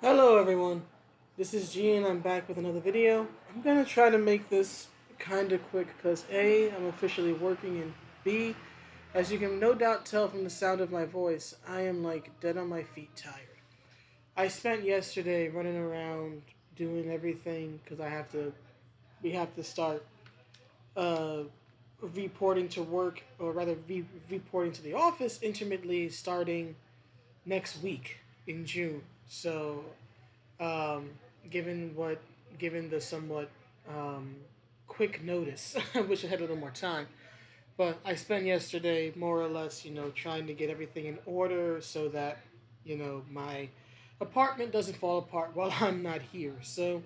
Hello everyone, this is G and I'm back with another video. I'm gonna try to make this kinda quick because A, I'm officially working, and B, as you can no doubt tell from the sound of my voice, I am like dead on my feet tired. I spent yesterday running around doing everything because we have to start uh, reporting to work, or rather reporting to the office intermittently starting next week in June. So um, given what given the somewhat um, quick notice. I wish I had a little more time, but I spent yesterday more or less, trying to get everything in order so that my apartment doesn't fall apart while I'm not here. So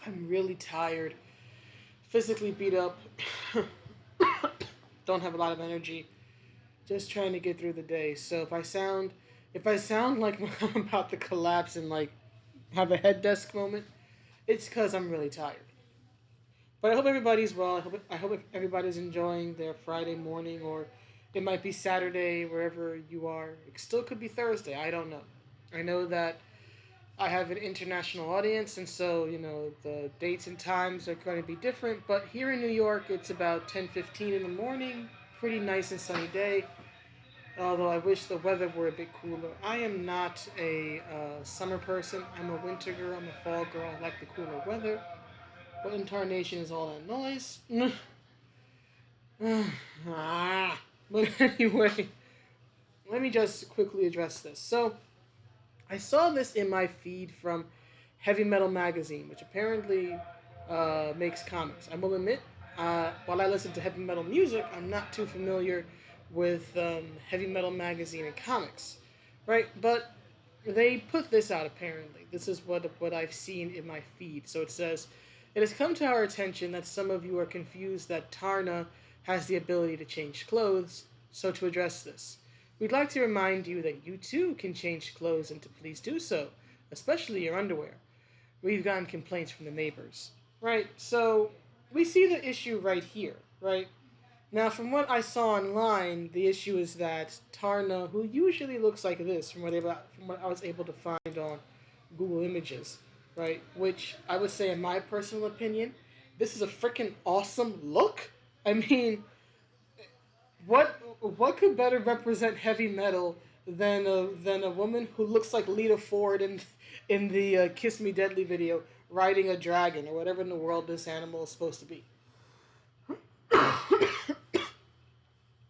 I'm really tired, physically beat up, don't have a lot of energy, just trying to get through the day. So if I sound like I'm about to collapse and like have a head desk moment, it's because I'm really tired. But I hope everybody's well. I hope everybody's enjoying their Friday morning, or it might be Saturday wherever you are. It still could be Thursday. I don't know. I know that I have an international audience, and so the dates and times are going to be different. But here in New York, it's about 10:15 in the morning. Pretty nice and sunny day. Although I wish the weather were a bit cooler. I am not a summer person. I'm a winter girl. I'm a fall girl. I like the cooler weather. What incarnation is all that noise? Ah. But anyway, let me just quickly address this. So, I saw this in my feed from Heavy Metal Magazine, which apparently makes comics. I will admit, while I listen to heavy metal music, I'm not too familiar with Heavy Metal Magazine and comics, right? But they put this out apparently. This is what I've seen in my feed. So it says, it has come to our attention that some of you are confused that Taarna has the ability to change clothes. So to address this, we'd like to remind you that you too can change clothes and to please do so, especially your underwear. We've gotten complaints from the neighbors. Right? So we see the issue right here, right? Now, from what I saw online, the issue is that Taarna, who usually looks like this, from what I was able to find on Google Images, right? Which I would say, in my personal opinion, this is a freaking awesome look. I mean, what could better represent heavy metal than a woman who looks like Lita Ford in the "Kiss Me Deadly" video, riding a dragon or whatever in the world this animal is supposed to be.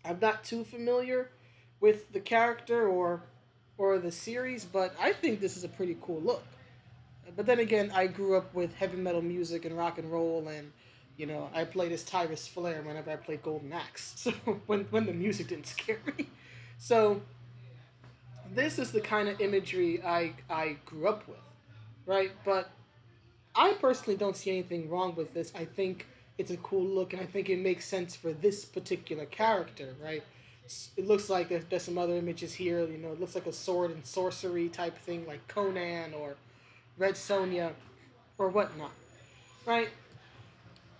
I'm not too familiar with the character or the series, but I think this is a pretty cool look. But then again, I grew up with heavy metal music and rock and roll, and I played as Tyrus Flair whenever I played Golden Axe. So when the music didn't scare me, so this is the kind of imagery I grew up with, right? But I personally don't see anything wrong with this. I think it's a cool look, and I think it makes sense for this particular character, right? It looks like there's some other images here. It looks like a sword and sorcery type thing, like Conan or Red Sonja or whatnot, right?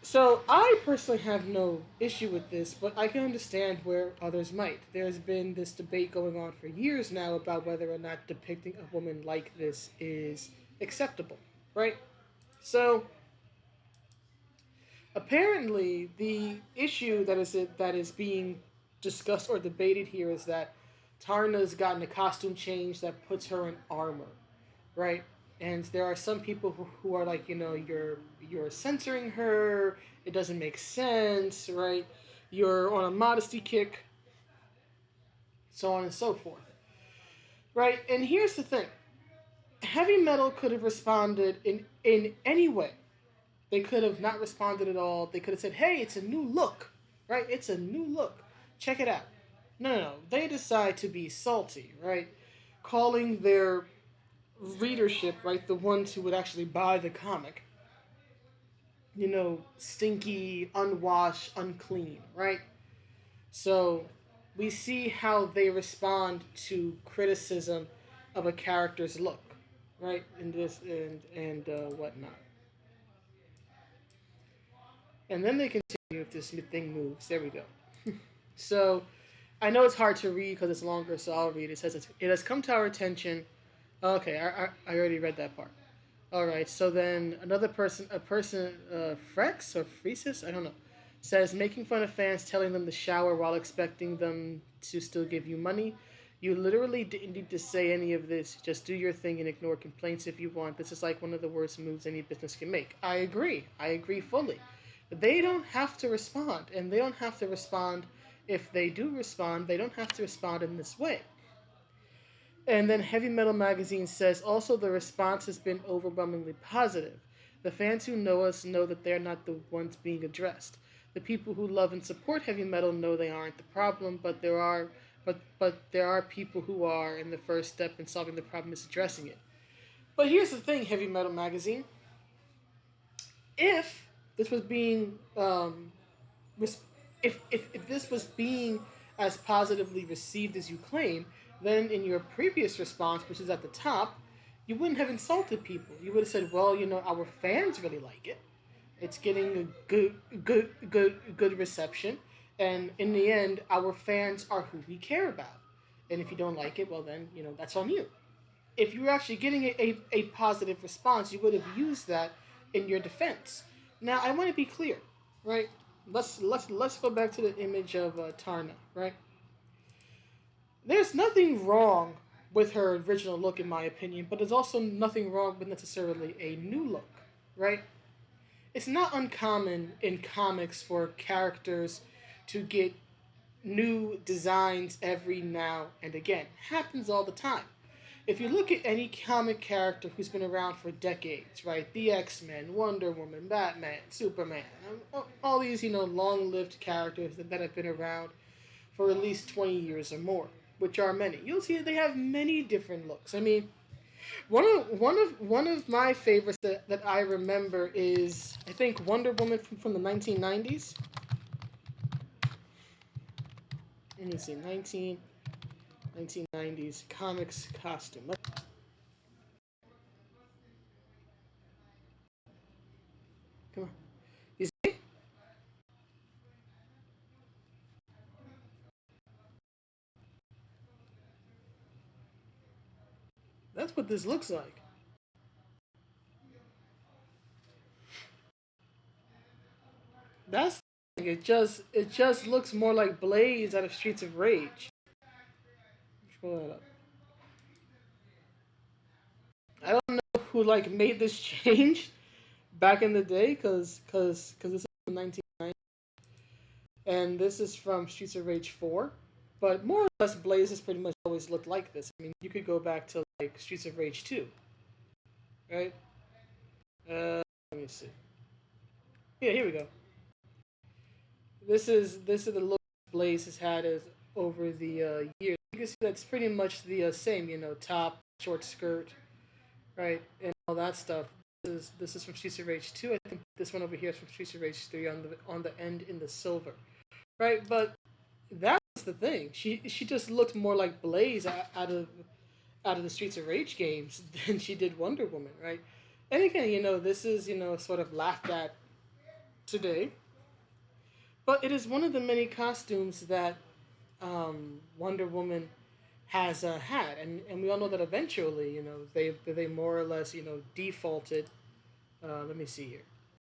So I personally have no issue with this, but I can understand where others might. There's been this debate going on for years now about whether or not depicting a woman like this is acceptable, right? So apparently, the issue that is being discussed or debated here is that Tarna's gotten a costume change that puts her in armor, right? And there are some people who are like, you're censoring her. It doesn't make sense, right? You're on a modesty kick, so on and so forth, right? And here's the thing: heavy metal could have responded in any way. They could have not responded at all. They could have said, "Hey, it's a new look, right? It's a new look. Check it out." No, no, no. They decide to be salty, right? Calling their readership, right, the ones who would actually buy the comic, stinky, unwashed, unclean, right? So we see how they respond to criticism of a character's look, right? In this and whatnot, and then they continue if this thing moves. There we go. So I know it's hard to read because it's longer, so I'll read. It says it has come to our attention Okay, I already read that part. All right, so then another person, Frex or Freesis, I don't know, says making fun of fans, telling them to shower while expecting them to still give you money. You literally didn't need to say any of this. Just do your thing and ignore complaints if you want. This is like one of the worst moves any business can make. I agree. I agree fully. They don't have to respond, and they don't have to respond. If they do respond, they don't have to respond in this way. And then Heavy Metal Magazine says also the response has been overwhelmingly positive. The fans who know us know that they're not the ones being addressed. The people who love and support heavy metal know they aren't the problem, but there are people who are, and the first step in solving the problem is addressing it. But here's the thing, Heavy Metal Magazine. If this was being if this was being as positively received as you claim, then in your previous response, which is at the top, you wouldn't have insulted people. You would have said, "Well, our fans really like it. It's getting a good reception, and in the end, our fans are who we care about. And if you don't like it, well, then that's on you." If you were actually getting a positive response, you would have used that in your defense. Now, I want to be clear, right? Let's go back to the image of Taarna, right? There's nothing wrong with her original look, in my opinion, but there's also nothing wrong with necessarily a new look, right? It's not uncommon in comics for characters to get new designs every now and again. Happens all the time. If you look at any comic character who's been around for decades, right? The X-Men, Wonder Woman, Batman, Superman, all these, long-lived characters that have been around for at least 20 years or more, which are many. You'll see that they have many different looks. I mean, one of my favorites that I remember is, I think, Wonder Woman from the 1990s. Let me see, 1990s comics costume. Come on. You see? That's what this looks like. That's the thing. It just looks more like Blaze out of Streets of Rage. Pull that up. I don't know who like made this change back in the day, cause this is from 1990 and this is from Streets of Rage 4. But more or less, Blaze has pretty much always looked like this. I mean, you could go back to like Streets of Rage 2, right? Let me see. Yeah, here we go. This is the look Blaze has had as over the years. You can see that's pretty much the same. Top, short skirt, right, and all that stuff. This is from Streets of Rage 2. I think this one over here is from Streets of Rage 3 on the end in the silver, right? But that's the thing. She just looked more like Blaze out of the Streets of Rage games than she did Wonder Woman, right? And again, this is sort of laughed at today, but it is one of the many costumes that Wonder Woman has had, and we all know that eventually, they more or less, defaulted. Let me see here,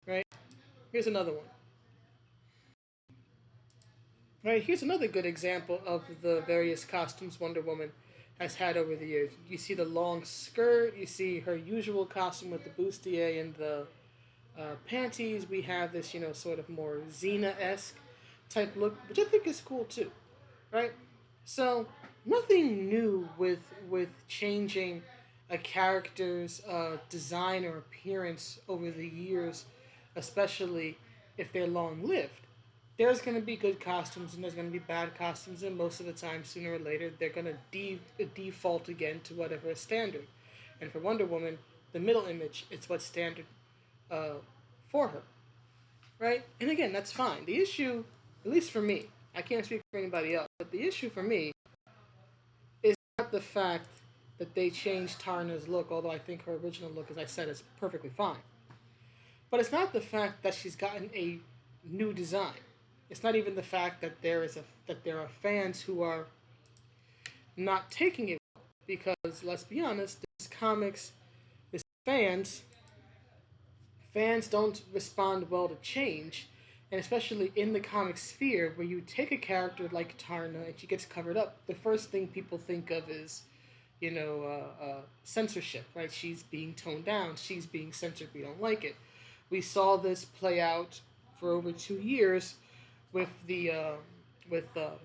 right? Here's another one. Right, here's another good example of the various costumes Wonder Woman has had over the years. You see the long skirt, you see her usual costume with the bustier and the panties. We have this, sort of more Xena esque type look, which I think is cool too, right? So nothing new with changing a character's design or appearance over the years, especially if they're long lived. There's going to be good costumes and there's going to be bad costumes, and most of the time, sooner or later, they're going to default again to whatever is standard. And for Wonder Woman, the middle image is what's standard uh, for her, right? And again, that's fine. The issue, at least for me, I can't speak for anybody else, but the issue for me is not the fact that they changed Tarna's look, although I think her original look, as I said, is perfectly fine. But it's not the fact that she's gotten a new design. It's not even the fact that there are fans who are not taking it well, because let's be honest, comics, this fans, fans don't respond well to change, and especially in the comic sphere, where you take a character like Taarna and she gets covered up, the first thing people think of is, censorship, right? She's being toned down, she's being censored, we don't like it. We saw this play out for over 2 years with the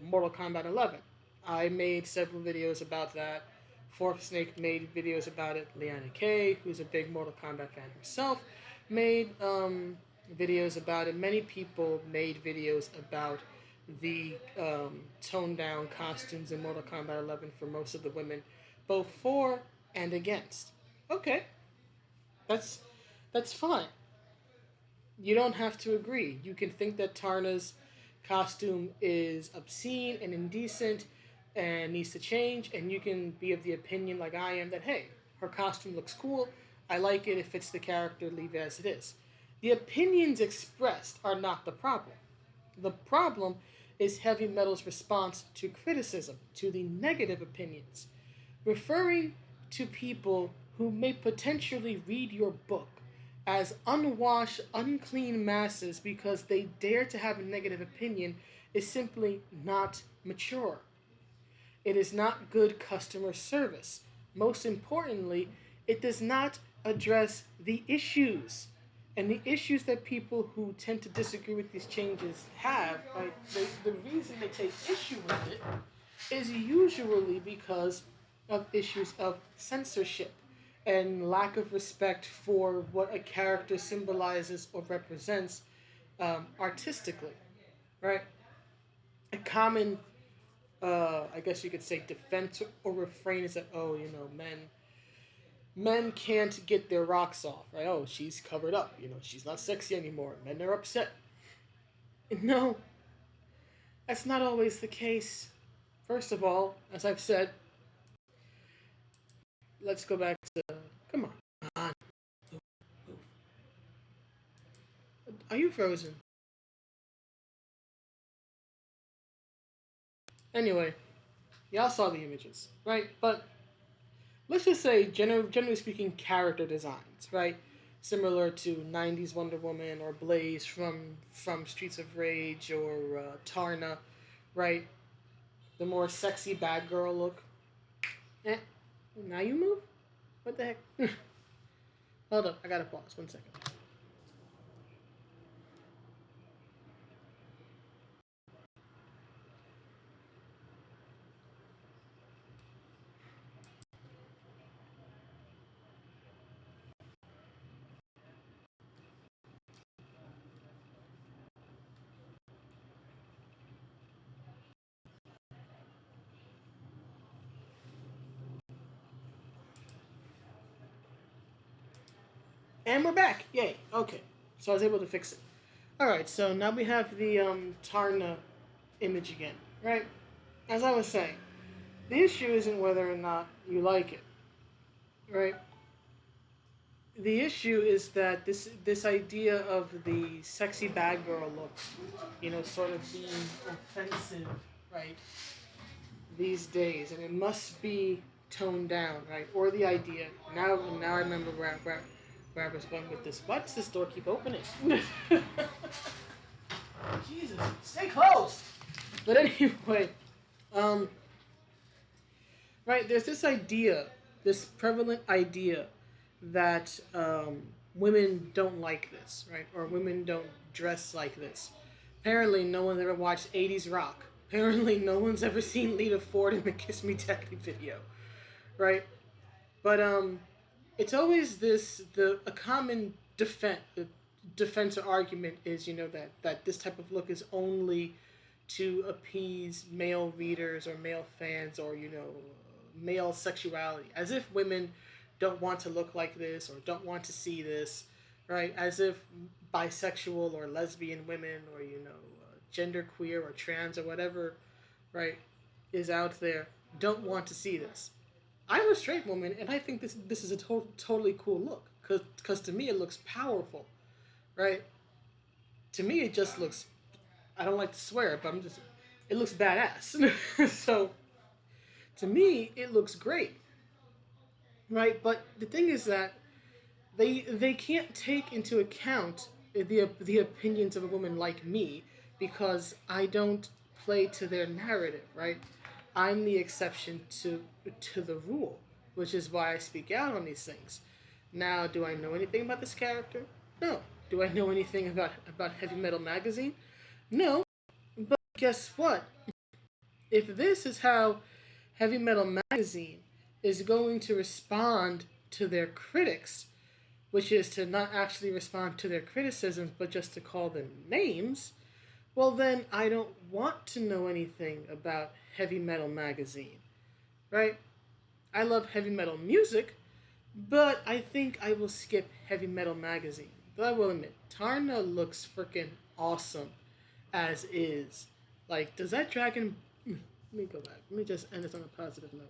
Mortal Kombat 11. I made several videos about that. Fourth Snake made videos about it. Leanna Kay, who's a big Mortal Kombat fan herself, made videos about it. Many people made videos about the toned down costumes in Mortal Kombat 11 for most of the women, both for and against. Okay, that's that's fine. You don't have to agree. You can think that Taarna's costume is obscene and indecent and needs to change, and you can be of the opinion, like I am, that hey, her costume looks cool. I like it. It fits the character. Leave it as it is. The opinions expressed are not the problem. The problem is heavy metal's response to criticism, to the negative opinions, referring to people who may potentially read your book as unwashed, unclean masses because they dare to have a negative opinion is simply not mature. It is not good customer service. Most importantly, it does not address the issues. And the issues that people who tend to disagree with these changes have, right, the reason they take issue with it is usually because of issues of censorship and lack of respect for what a character symbolizes or represents artistically, right? A common, I guess you could say, defense or refrain is that, oh, men can't get their rocks off, right? Oh, she's covered up, she's not sexy anymore. Men are upset. No, that's not always the case. First of all, as I've said, let's go back to. Come on. Are you frozen? Anyway, y'all saw the images, right? But let's just say, generally speaking, character designs, right? Similar to 90s Wonder Woman or Blaze from Streets of Rage or Taarna, right? The more sexy bad girl look. Eh, now you move? What the heck? Hold up, I gotta pause. 1 second. And we're back. Yay. Okay. So I was able to fix it. All right. So now we have the Taarna image again, right? As I was saying, the issue isn't whether or not you like it, right? The issue is that this idea of the sexy bad girl look, sort of being offensive, right? These days, and it must be toned down, right? Or the idea. Now I remember where I was going with this. Why does this door keep opening? Jesus, stay closed. But anyway, um, right? There's this idea, this prevalent idea that women don't like this, right? Or women don't dress like this. Apparently, no one's ever watched 80s rock. Apparently, no one's ever seen Lita Ford in the Kiss Me Daddy video, right? But it's always the a common defense or argument is that this type of look is only to appease male readers or male fans or male sexuality, as if women don't want to look like this or don't want to see this, right? As if bisexual or lesbian women or genderqueer or trans or whatever, right, is out there don't want to see this. I'm a straight woman, and I think this is a totally cool look because to me it looks powerful, right? To me it just looks. I don't like to swear, but it looks badass. So to me it looks great. right? But the thing is that they can't take into account the opinions of a woman like me because I don't play to their narrative, right? I'm the exception to the rule, which is why I speak out on these things. Now, do I know anything about this character? No. Do I know anything about Heavy Metal Magazine? No. But guess what? If this is how Heavy Metal Magazine is going to respond to their critics, which is to not actually respond to their criticisms but just to call them names, well, then I don't want to know anything about Heavy Metal Magazine, right? I love heavy metal music, but I think I will skip Heavy Metal Magazine. But I will admit, Taarna looks freaking awesome as is. Like, does that dragon. Let me go back. Let me just end this on a positive note.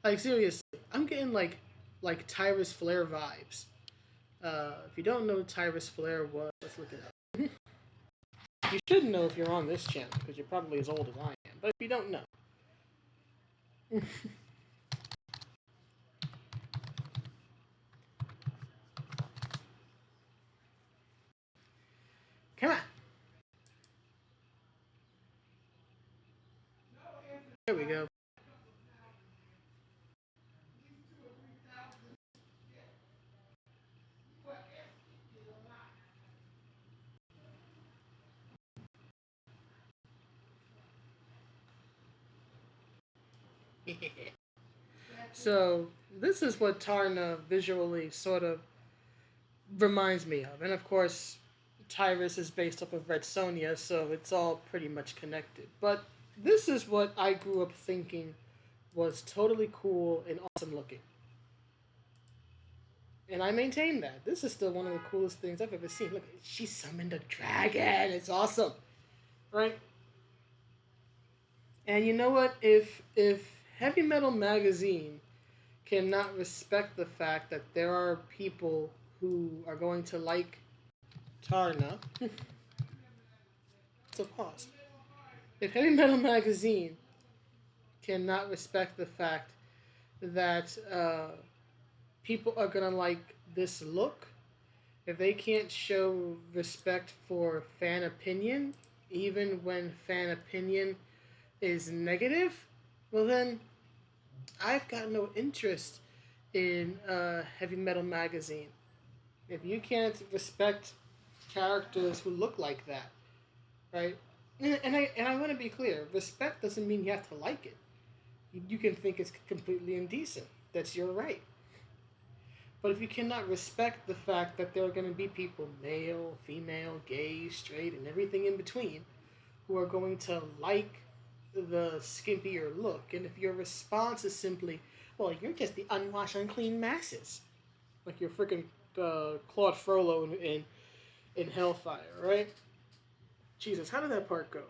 Like, seriously, I'm getting like Tyrus Flare vibes. If you don't know who Tyrus Flare was, let's look it up. You should know if you're on this channel because you're probably as old as I am. But if you don't know, come on. There we go. So this is what Taarna visually sort of reminds me of, and of course, Tyrus is based off of Red Sonja, so it's all pretty much connected. But this is what I grew up thinking was totally cool and awesome looking, and I maintain that this is still one of the coolest things I've ever seen. Look, she summoned a dragon. It's awesome, right? And you know what? If Heavy Metal Magazine cannot respect the fact that there are people who are going to like Taarna, so pause. If Heavy Metal Magazine cannot respect the fact that people are gonna like this look, if they can't show respect for fan opinion, even when fan opinion is negative, well then I've got no interest in Heavy Metal Magazine. If you can't respect characters who look like that, right? And I want to be clear. Respect doesn't mean you have to like it. You can think it's completely indecent. That's your right. But if you cannot respect the fact that there are going to be people, male, female, gay, straight, and everything in between, who are going to like the skimpier look, and if your response is simply, well, you're just the unwashed, unclean masses, like you're freaking Claude Frollo in Hellfire, right? Jesus, how did that part go?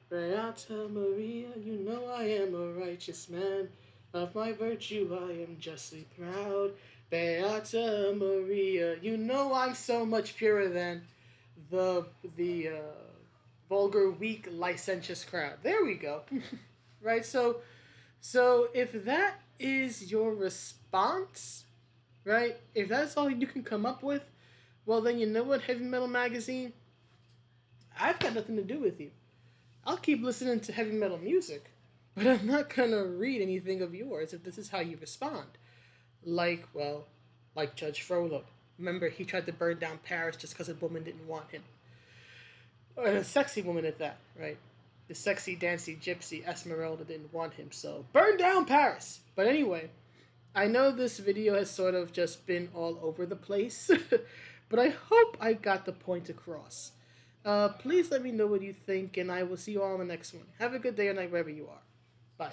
Beata Maria, you know I am a righteous man. Of my virtue I am justly proud. Beata Maria, you know I'm so much purer than the vulgar, weak, licentious crowd. There we go. Right? So if that is your response, right? If that's all you can come up with, well then you know what, Heavy Metal Magazine? I've got nothing to do with you. I'll keep listening to heavy metal music, but I'm not gonna read anything of yours if this is how you respond. Like, well, like Judge Frollo. Remember, he tried to burn down Paris just because a woman didn't want him. Or a sexy woman at that, right? The sexy, dancy gypsy Esmeralda didn't want him, so burn down Paris! But anyway, I know this video has sort of just been all over the place, but I hope I got the point across. Please let me know what you think, and I will see you all on the next one. Have a good day or night wherever you are. Bye.